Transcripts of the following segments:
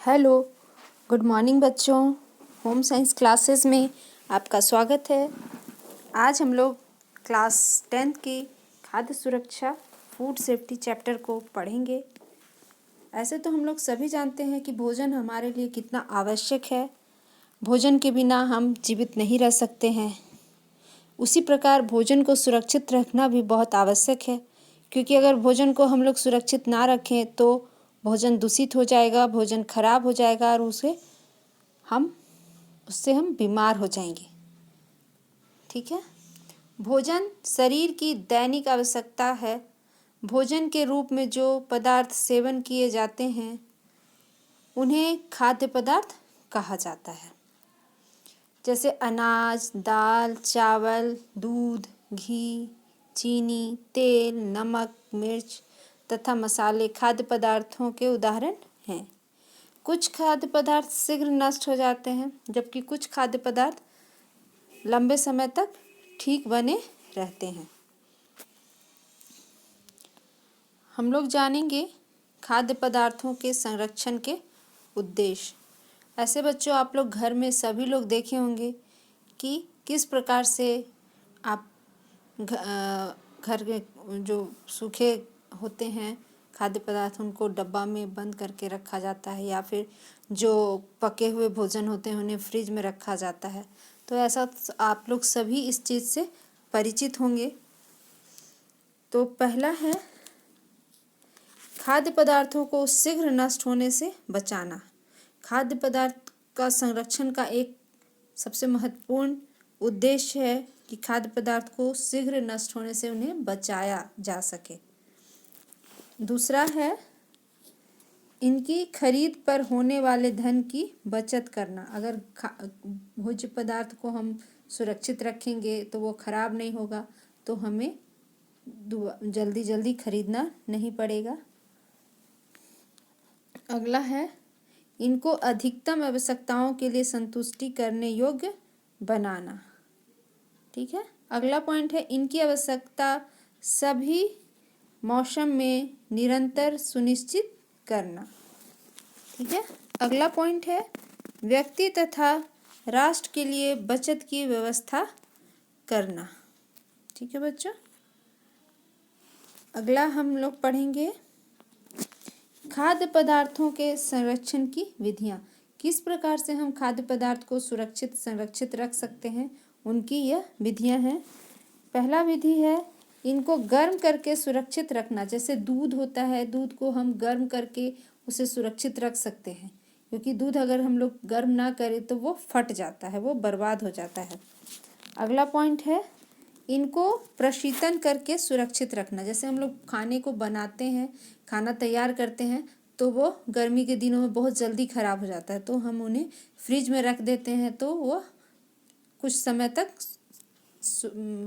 Hello, good morning बच्चों। Home science classes में आपका स्वागत है। आज हम लोग क्लास 10th की खाद्य सुरक्षा फूड सेफ्टी चैप्टर को पढ़ेंगे। ऐसे तो हम लोग सभी जानते हैं कि भोजन हमारे लिए कितना आवश्यक है। भोजन के बिना हम जीवित नहीं रह सकते हैं। उसी प्रकार भोजन को सुरक्षित रखना भी बहुत आवश्यक है, क्योंकि अगर भोजन को हम लोग सुरक्षित ना रखें तो भोजन दूषित हो जाएगा, भोजन खराब हो जाएगा और उससे हम बीमार हो जाएंगे। ठीक है। भोजन शरीर की दैनिक आवश्यकता है। भोजन के रूप में जो पदार्थ सेवन किए जाते हैं उन्हें खाद्य पदार्थ कहा जाता है। जैसे अनाज, दाल, चावल, दूध, घी, चीनी, तेल, नमक, मिर्च तथा मसाले खाद्य पदार्थों के उदाहरण हैं। कुछ खाद्य पदार्थ शीघ्र नष्ट हो जाते हैं, जबकि कुछ खाद्य पदार्थ लंबे समय तक ठीक बने रहते हैं। हम लोग जानेंगे खाद्य पदार्थों के संरक्षण के उद्देश्य। ऐसे बच्चों, आप लोग घर में सभी लोग देखे होंगे कि किस प्रकार से आप घर के जो सूखे होते हैं खाद्य पदार्थ उनको डब्बा में बंद करके रखा जाता है, या फिर जो पके हुए भोजन होते हैं उन्हें फ्रिज में रखा जाता है। तो ऐसा आप लोग सभी इस चीज़ से परिचित होंगे। तो पहला है खाद्य पदार्थों को शीघ्र नष्ट होने से बचाना। खाद्य पदार्थ का संरक्षण का एक सबसे महत्वपूर्ण उद्देश्य है कि खाद्य पदार्थ को शीघ्र नष्ट होने से उन्हें बचाया जा सके। दूसरा है इनकी खरीद पर होने वाले धन की बचत करना। अगर भोज्य पदार्थ को हम सुरक्षित रखेंगे तो वो खराब नहीं होगा, तो हमें जल्दी जल्दी खरीदना नहीं पड़ेगा। अगला है इनको अधिकतम आवश्यकताओं के लिए संतुष्टि करने योग्य बनाना। ठीक है। अगला पॉइंट है इनकी आवश्यकता सभी मौसम में निरंतर सुनिश्चित करना। ठीक है। अगला पॉइंट है व्यक्ति तथा राष्ट्र के लिए बचत की व्यवस्था करना। ठीक है बच्चों। अगला हम लोग पढ़ेंगे खाद्य पदार्थों के संरक्षण की विधियां। किस प्रकार से हम खाद्य पदार्थ को संरक्षित रख सकते हैं, उनकी यह विधियां हैं। पहला विधि है इनको गर्म करके सुरक्षित रखना। जैसे दूध होता है, दूध को हम गर्म करके उसे सुरक्षित रख सकते हैं, क्योंकि दूध अगर हम लोग गर्म ना करें तो वो फट जाता है, वो बर्बाद हो जाता है। अगला पॉइंट है इनको प्रशीतन करके सुरक्षित रखना। जैसे हम लोग खाने को बनाते हैं, खाना तैयार करते हैं, तो वो गर्मी के दिनों में बहुत जल्दी ख़राब हो जाता है, तो हम उन्हें फ्रिज में रख देते हैं तो वो कुछ समय तक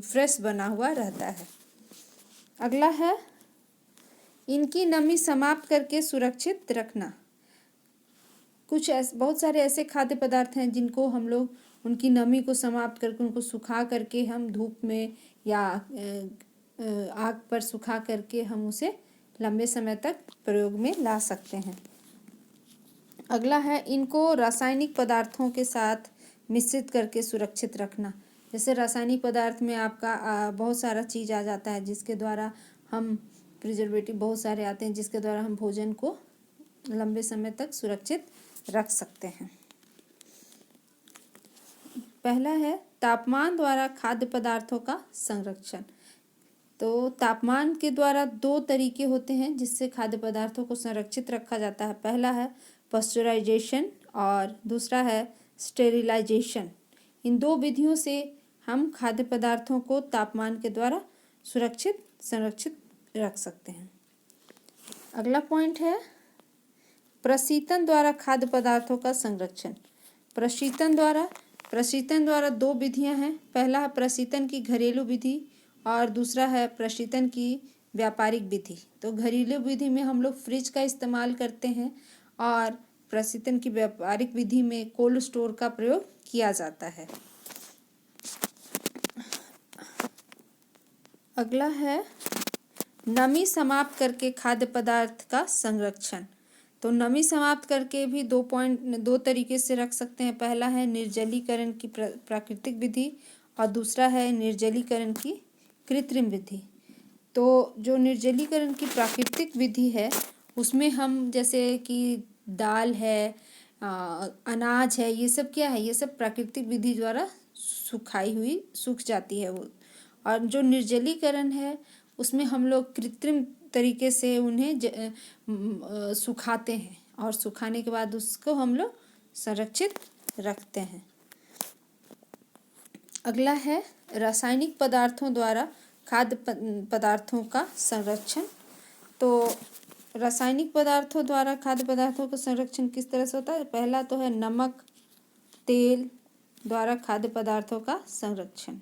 फ्रेश बना हुआ रहता है। अगला है इनकी नमी समाप्त करके सुरक्षित रखना। बहुत सारे ऐसे खाद्य पदार्थ हैं जिनको हम लोग उनकी नमी को समाप्त करके उनको सुखा करके हम धूप में या आग पर सुखा करके हम उसे लंबे समय तक प्रयोग में ला सकते हैं। अगला है इनको रासायनिक पदार्थों के साथ मिश्रित करके सुरक्षित रखना। जैसे रासायनिक पदार्थ में आपका बहुत सारा चीज़ आ जाता है, जिसके द्वारा हम प्रिजर्वेटिव बहुत सारे आते हैं, जिसके द्वारा हम भोजन को लंबे समय तक सुरक्षित रख सकते हैं। पहला है तापमान द्वारा खाद्य पदार्थों का संरक्षण। तो तापमान के द्वारा दो तरीके होते हैं जिससे खाद्य पदार्थों को संरक्षित रखा जाता है। पहला है पास्चराइजेशन और दूसरा है स्टेरिलाइजेशन। इन दो विधियों से हम खाद्य पदार्थों को तापमान के द्वारा संरक्षित रख सकते हैं। अगला पॉइंट है प्रशीतन द्वारा खाद्य पदार्थों का संरक्षण। प्रशीतन द्वारा दो विधियां हैं। पहला है प्रशीतन की घरेलू विधि और दूसरा है प्रशीतन की व्यापारिक विधि। तो घरेलू विधि में हम लोग फ्रिज का इस्तेमाल करते हैं और प्रशीतन की व्यापारिक विधि में कोल्ड स्टोर का प्रयोग किया जाता है। अगला है नमी समाप्त करके खाद्य पदार्थ का संरक्षण। तो नमी समाप्त करके भी 2 तरीके से रख सकते हैं। पहला है निर्जलीकरण की प्राकृतिक विधि और दूसरा है निर्जलीकरण की कृत्रिम विधि। तो जो निर्जलीकरण की प्राकृतिक विधि है उसमें हम जैसे कि दाल है, अनाज है, ये सब क्या है, ये सब प्राकृतिक विधि द्वारा सुखाई हुई सूख जाती है वो। और जो निर्जलीकरण है उसमें हम लोग कृत्रिम तरीके से उन्हें सुखाते हैं और सुखाने के बाद उसको हम लोग संरक्षित रखते हैं। अगला है रासायनिक पदार्थों द्वारा खाद्य पदार्थों का संरक्षण। तो रासायनिक पदार्थों द्वारा खाद्य पदार्थों का संरक्षण किस तरह से होता है? पहला तो है नमक, तेल द्वारा खाद्य पदार्थों का संरक्षण।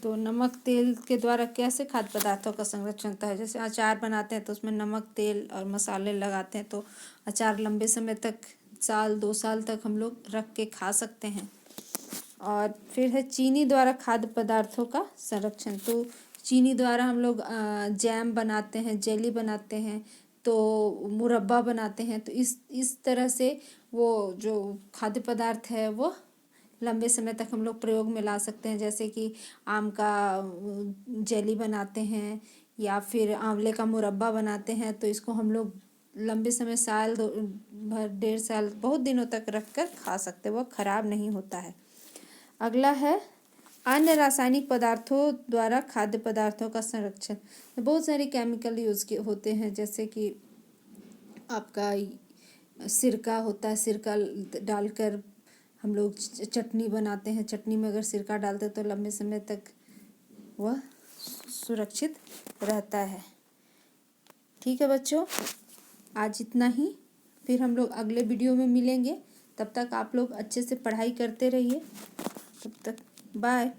तो नमक तेल के द्वारा कैसे खाद्य पदार्थों का संरक्षण होता है? जैसे अचार बनाते हैं तो उसमें नमक तेल और मसाले लगाते हैं तो अचार लंबे समय तक, 1-2 साल तक हम लोग रख के खा सकते हैं। और फिर है चीनी द्वारा खाद्य पदार्थों का संरक्षण। तो चीनी द्वारा हम लोग जैम बनाते हैं, जेली बनाते हैं, तो मुरब्बा बनाते हैं। तो इस तरह से वो जो खाद्य पदार्थ है वो लंबे समय तक हम लोग प्रयोग में ला सकते हैं। जैसे कि आम का जेली बनाते हैं या फिर आंवले का मुरब्बा बनाते हैं, तो इसको हम लोग लंबे समय, साल भर, 1.5 साल, बहुत दिनों तक रख कर खा सकते हैं, वह खराब नहीं होता है। अगला है अन्य रासायनिक पदार्थों द्वारा खाद्य पदार्थों का संरक्षण। बहुत सारे केमिकल यूज़ होते हैं, जैसे कि आपका सिरका होता है, सिरका डालकर हम लोग चटनी बनाते हैं। चटनी में अगर सिरका डालते हैं तो लंबे समय तक वह सुरक्षित रहता है। ठीक है बच्चों, आज इतना ही। फिर हम लोग अगले वीडियो में मिलेंगे। तब तक आप लोग अच्छे से पढ़ाई करते रहिए। तब तक बाय।